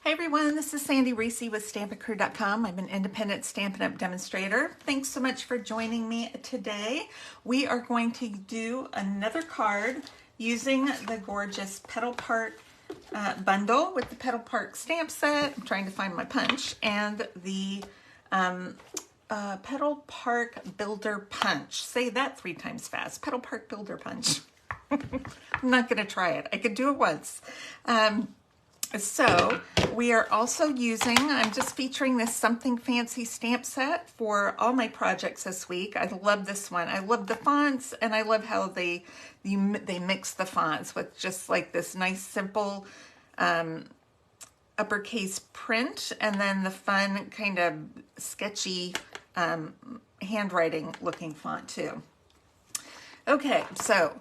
Hey everyone, this is Sandy Reese with StampinCrew.com. I'm an independent Stampin' Up! Demonstrator. Thanks so much for joining me today. We are going to do another card using the gorgeous Petal Park Bundle with the Petal Park stamp set. I'm trying to find my punch. And the Petal Park Builder Punch. Say that 3 times fast. Petal Park Builder Punch. I'm not going to try it. I could do it once. So we are also using, I'm just featuring this Something Fancy stamp set for all my projects this week. I love this one. I love the fonts, and I love how they mix the fonts with just like this nice simple uppercase print, and then the fun kind of sketchy handwriting looking font too. Okay, so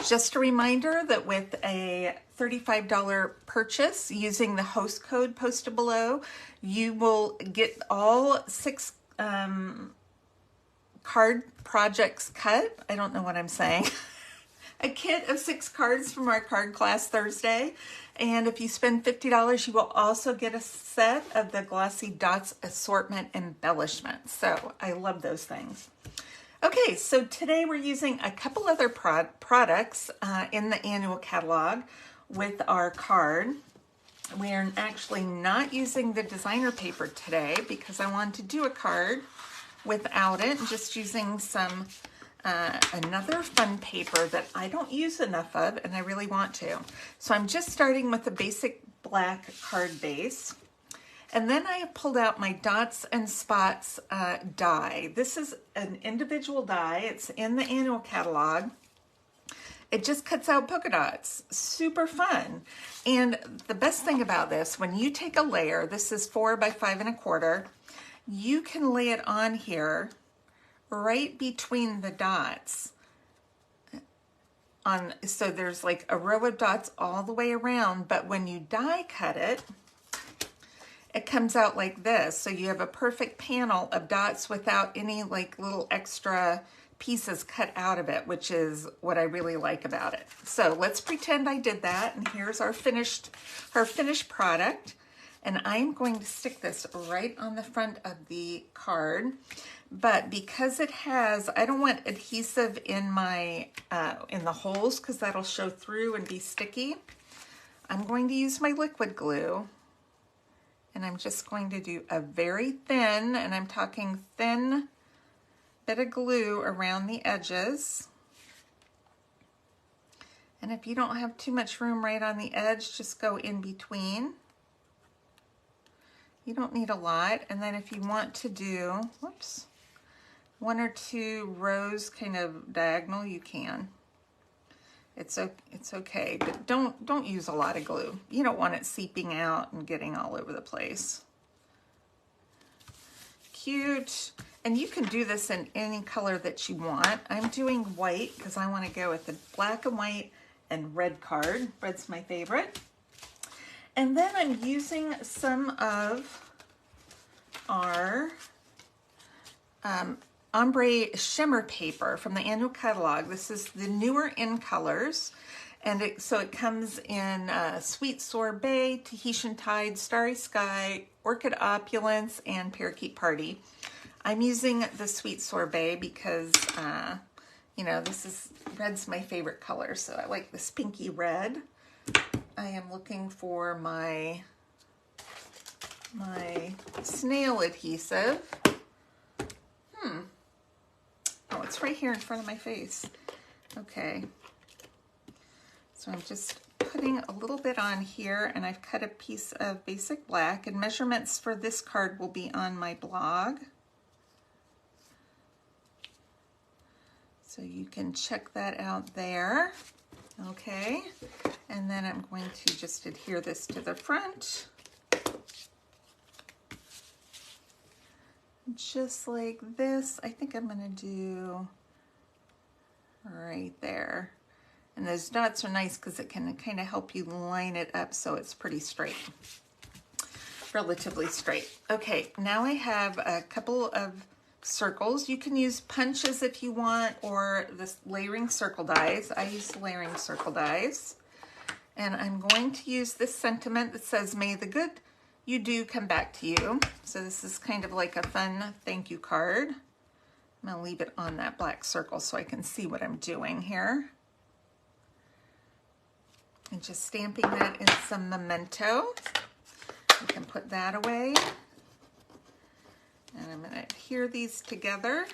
just a reminder that with a $35 purchase using the host code posted below, you will get all 6 card projects cut. I don't know what I'm saying. A kit of 6 cards from our card class Thursday. And if you spend $50, you will also get a set of the Glossy Dots Assortment Embellishments. So I love those things. Okay, so today we're using a couple other products in the annual catalog with our card. We're actually not using the designer paper today because I wanted to do a card without it, just using some another fun paper that I don't use enough of and I really want to. So I'm just starting with a basic black card base. And then I have pulled out my Dots and Spots die. This is an individual die. It's in the annual catalog. It just cuts out polka dots. Super fun. And the best thing about this, when you take a layer, this is 4 by 5 1/4, you can lay it on here right between the dots. So there's like a row of dots all the way around, but when you die cut it, it comes out like this. So you have a perfect panel of dots without any like little extra pieces cut out of it, which is what I really like about it. So let's pretend I did that, and here's our finished product. And I'm going to stick this right on the front of the card. But because it has, I don't want adhesive in my in the holes because that'll show through and be sticky. I'm going to use my liquid glue. And I'm just going to do a very thin, and I'm talking thin, bit of glue around the edges. And if you don't have too much room right on the edge, just go in between. You don't need a lot. And then if you want to do, whoops, 1 or 2 rows kind of diagonal, you can. It's okay, but don't use a lot of glue. You don't want it seeping out and getting all over the place. Cute. And you can do this in any color that you want. I'm doing white because I want to go with the black and white and red card. Red's my favorite. And then I'm using some of our ombre shimmer paper from the annual catalog. This is the newer in colors, and so it comes in Sweet Sorbet, Tahitian Tide, Starry Sky, Orchid Opulence, and Parakeet Party. I'm using the Sweet Sorbet because you know, red's my favorite color, so I like this pinky red. I am looking for my snail adhesive. Oh, it's right here in front of my face. Okay. So I'm just putting a little bit on here, and I've cut a piece of basic black, and measurements for this card will be on my blog. So you can check that out there. Okay. And then I'm going to just adhere this to the front. Just like this. I think I'm going to do right there. And those dots are nice because it can kind of help you line it up so it's pretty straight. Relatively straight. Okay, now I have a couple of circles. You can use punches if you want, or this layering circle dies. I use layering circle dies. And I'm going to use this sentiment that says, "May the good you do come back to you. So this is kind of like a fun thank you card. I'm gonna leave it on that black circle so I can see what I'm doing here. And just stamping that in some memento. You can put that away. And I'm gonna adhere these together.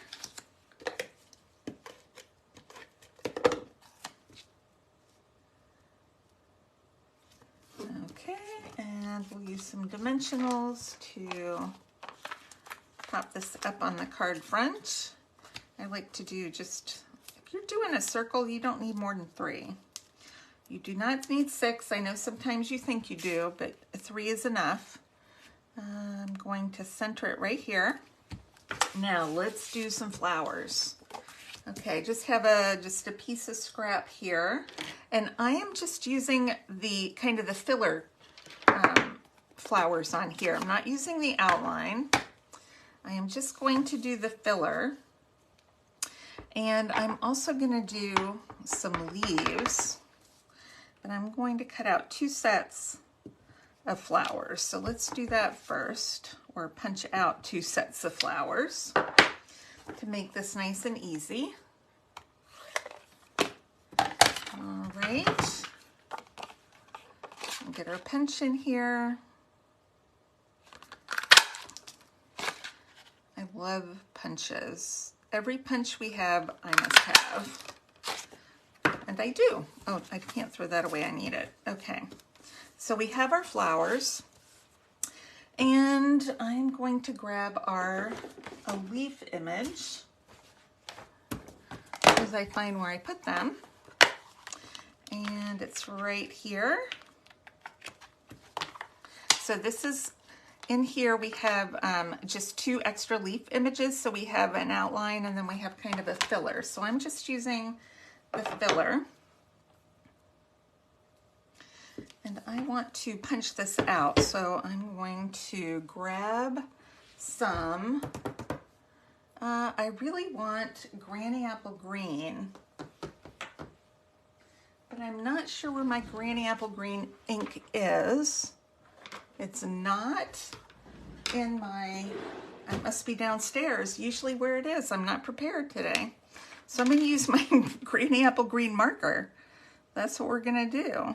Okay, and we'll use some dimensionals to pop this up on the card front. I like to do just, if you're doing a circle, you don't need more than 3. You do not need 6. I know sometimes you think you do, but 3 is enough. I'm going to center it right here. Now let's do some flowers. Okay, just have a piece of scrap here, and I am just using the kind of the filler flowers on here. I'm not using the outline. I am just going to do the filler, and I'm also going to do some leaves, and I'm going to cut out 2 sets of flowers. So let's do that first, or punch out 2 sets of flowers to make this nice and easy. All right, we'll get our punch in here. I love punches. Every punch we have, I must have. And I do. Oh, I can't throw that away, I need it. Okay, so we have our flowers. And I'm going to grab a leaf image as I find where I put them. And it's right here. So this is, in here we have just 2 extra leaf images. So we have an outline and then we have kind of a filler. So I'm just using the filler. And I want to punch this out, so I'm going to grab some, I really want Granny Apple Green, but I'm not sure where my Granny Apple Green ink is. It's not in my, it must be downstairs, usually where it is. I'm not prepared today. So I'm going to use my Granny Apple Green marker. That's what we're going to do.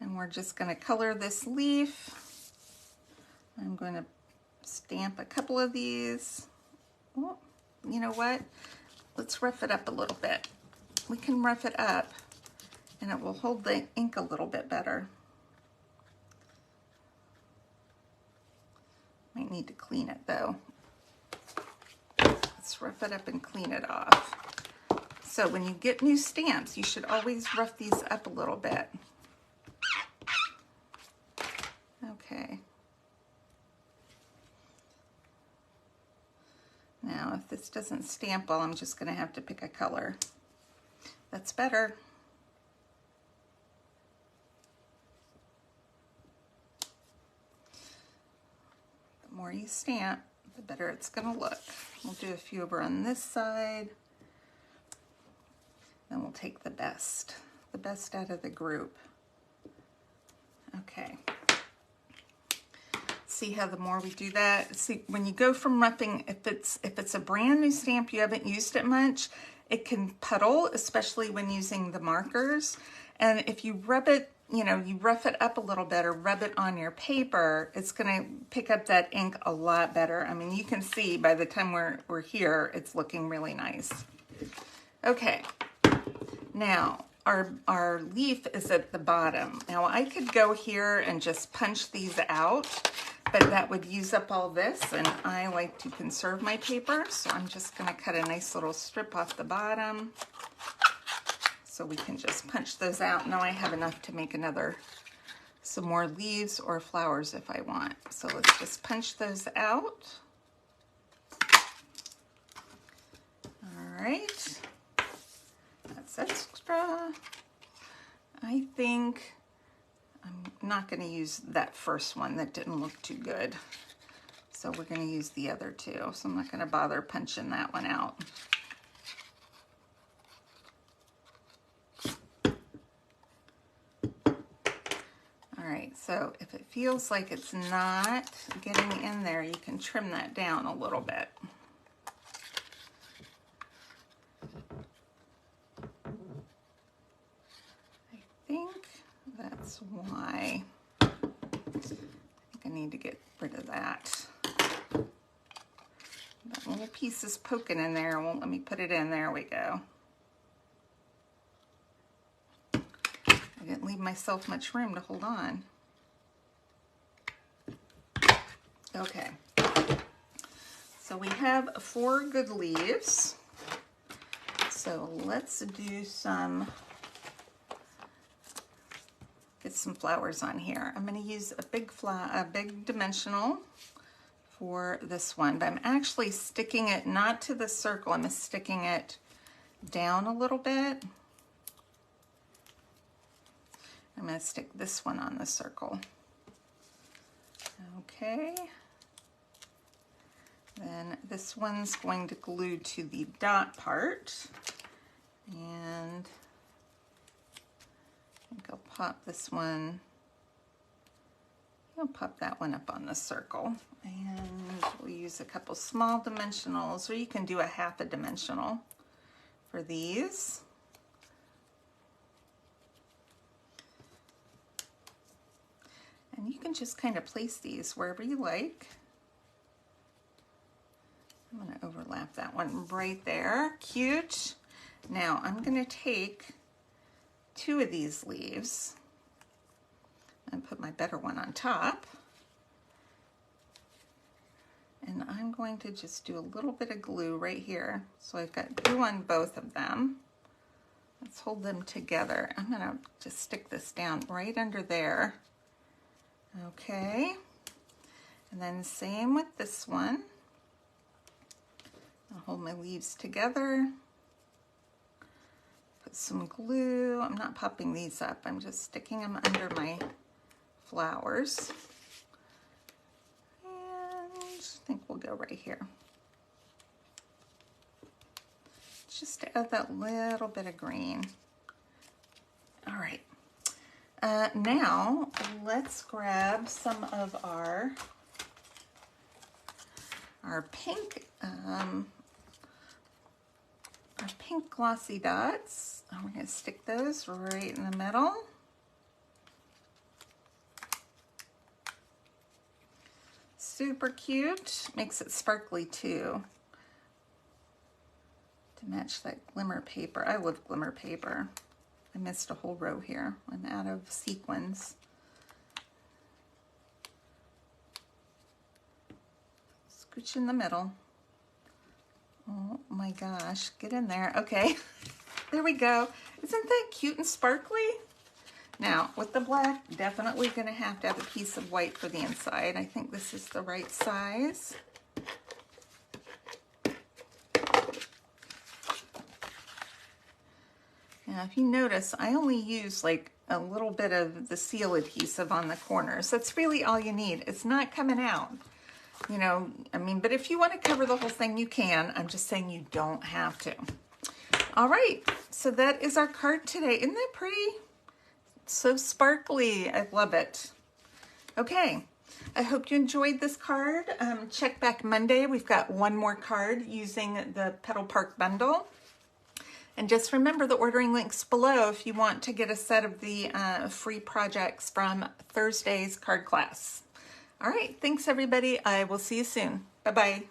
And we're just going to color this leaf. I'm going to stamp a couple of these. Oh, you know what? Let's rough it up a little bit. We can rough it up and it will hold the ink a little bit better. Might need to clean it though. Let's rough it up and clean it off. So when you get new stamps, you should always rough these up a little bit. Okay. Now, if this doesn't stamp well, I'm just going to have to pick a color. That's better. The more you stamp, the better it's going to look. We'll do a few over on this side. Then we'll take the best out of the group. Okay. See how the more we do that, see when you go from roughing, if it's a brand new stamp, you haven't used it much, it can puddle, especially when using the markers. And if you rub it, you know, you rough it up a little bit or rub it on your paper, it's gonna pick up that ink a lot better. I mean, you can see by the time we're here, it's looking really nice. Okay, now our leaf is at the bottom. Now I could go here and just punch these out, but that would use up all this, and I like to conserve my paper, so I'm just gonna cut a nice little strip off the bottom so we can just punch those out. Now I have enough to make some more leaves or flowers if I want. So let's just punch those out. All right, that's extra. I think I'm not going to use that first one. That didn't look too good. So we're going to use the other 2. So I'm not going to bother punching that one out. All right, so if it feels like it's not getting in there, you can trim that down a little bit. I think that's why. I think I need to get rid of that. That little piece is poking in there. Won't let me put it in. There we go. I didn't leave myself much room to hold on. Okay. So we have 4 good leaves. So let's do get some flowers on here. I'm going to use a big dimensional for this one, but I'm actually sticking it not to the circle. I'm sticking it down a little bit. I'm going to stick this one on the circle. Okay. Then this one's going to glue to the dot part. And I think I'll pop this one. I'll pop that one up on the circle. And we'll use a couple small dimensionals, or you can do a half a dimensional for these. And you can just kind of place these wherever you like. I'm going to overlap that one right there. Cute. Now I'm going to take 2 of these leaves and put my better one on top. And I'm going to just do a little bit of glue right here. So I've got glue on both of them. Let's hold them together. I'm going to just stick this down right under there. Okay, and then same with this one. I'll hold my leaves together, put some glue. I'm not popping these up, I'm just sticking them under my flowers. And I think we'll go right here. Just to add that little bit of green. All right. Now let's grab some of our pink glossy dots. And we're going to stick those right in the middle. Super cute. Makes it sparkly too. To match that glimmer paper. I love glimmer paper. I missed a whole row here. I'm out of sequins. Scooch in the middle. Oh my gosh, get in there. Okay, there we go. Isn't that cute and sparkly? Now, with the black, definitely gonna have a piece of white for the inside. I think this is the right size. Now, if you notice, I only use like a little bit of the seal adhesive on the corners. That's really all you need. It's not coming out, you know, I mean, but if you want to cover the whole thing, you can. I'm just saying you don't have to. All right, so that is our card today. Isn't that pretty? It's so sparkly. I love it. Okay, I hope you enjoyed this card. Check back Monday. We've got one more card using the Petal Park Bundle. And just remember the ordering links below if you want to get a set of the free projects from Thursday's card class. All right, thanks everybody. I will see you soon. Bye-bye.